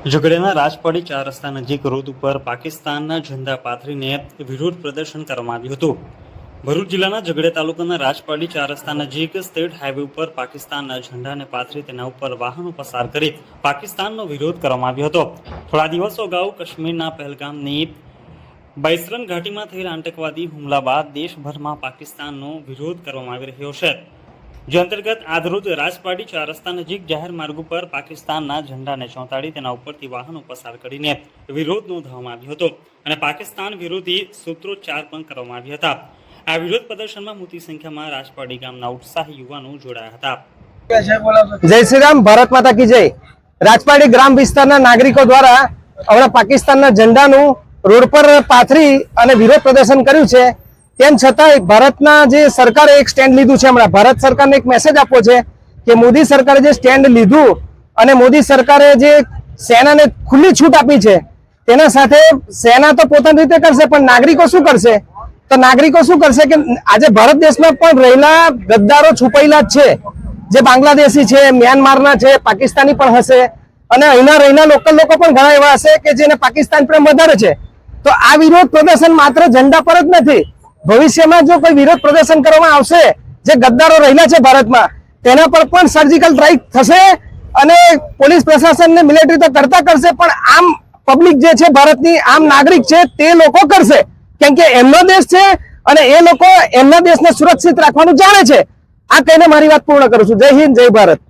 ઝઘડિયાના રાજપાડી 4 રસ્તા નજીક રોડ ઉપર પાકિસ્તાનના ઝંડા પાથરીને વિરોધ પ્રદર્શન કરવામાં આવ્યું હતું। ભરૂચ જિલ્લાના ઝઘડિયા તાલુકાના રાજપાડી 4 રસ્તા નજીક સ્ટેટ હાઈવે ઉપર પાકિસ્તાનના ઝંડાને પાથરી તેના ઉપર વાહનો પસાર કરી પાકિસ્તાનનો વિરોધ કરવામાં આવ્યો હતો। થોડા દિવસો અગાઉ કાશ્મીરના પહેલગામની બાયસરન ઘાટીમાં થયેલા આતંકવાદી હુમલા બાદ દેશભરમાં પાકિસ્તાનનો વિરોધ કરવામાં આવી રહ્યો છે। જે અંતર્ગત આજરોજ રાજપાડી 4 રસ્તા નજીક જાહેર માર્ગ ઉપર પાકિસ્તાનના ઝંડાને ચોંટાડી તેના ઉપરથી વાહનો પસાર કરીને વિરોધ નોંધવામાં આવ્યો હતો અને પાકિસ્તાન વિરોધી સૂત્રોચ્ચાર પણ કરવામાં આવ્યા હતા। આ વિરોધ પ્રદર્શનમાં મોટી સંખ્યામાં રાજપાડી ગામના ઉત્સાહી યુવાનો જોડાયા હતા। जय श्री राम, भारत माता की जय। राजपाड़ी ग्राम विस्ताરના नागरिको द्वारा हमણાं पाकिस्तानના झंडाનું रोड पर पाथरी અને विरोध प्रदर्शन કર્યું છે। તેમ છતાંય ભારતના જે સરકારે એક સ્ટેન્ડ લીધું છે, હમણાં ભારત સરકારને એક મેસેજ આપવો છે કે મોદી સરકારે જે સ્ટેન્ડ લીધું અને મોદી સરકારે જે સેનાને ખુલ્લી છૂટ આપી છે તેના સાથે સેના તો પોતાની રીતે કરશે, પણ નાગરિકો શું કરશે? તો નાગરિકો શું કરશે કે આજે ભારત દેશમાં પણ રહેલા ગદ્દારો છુપાયેલા જ છે, જે બાંગ્લાદેશી છે, મ્યાનમારના છે, પાકિસ્તાની પણ હશે અને અહીંના રહેલા લોકલ લોકો પણ ઘણા એવા હશે કે જેને પાકિસ્તાન પ્રેમ વધારે છે। તો આ વિરોધ પ્રદર્શન માત્ર ઝંડા પર જ નથી, ભવિષ્યમાં જો કોઈ વિરોધ પ્રદર્શન કરવામાં આવશે જે ગદ્દારો રહેલા છે ભારતમાં, તેના પર પણ સર્જિકલ સ્ટ્રાઇક થશે અને પોલીસ પ્રશાસન ને મિલિટરી તો કરતા કરશે, પણ આમ પબ્લિક જે છે ભારતની આમ નાગરિક છે તે લોકો કરશે, કેમ કે એમનો દેશ છે અને એ લોકો એમના દેશને સુરક્ષિત રાખવાનું જાણે છે। આ કહીને મારી વાત પૂર્ણ કરું છું। જય હિન્દ, જય ભારત।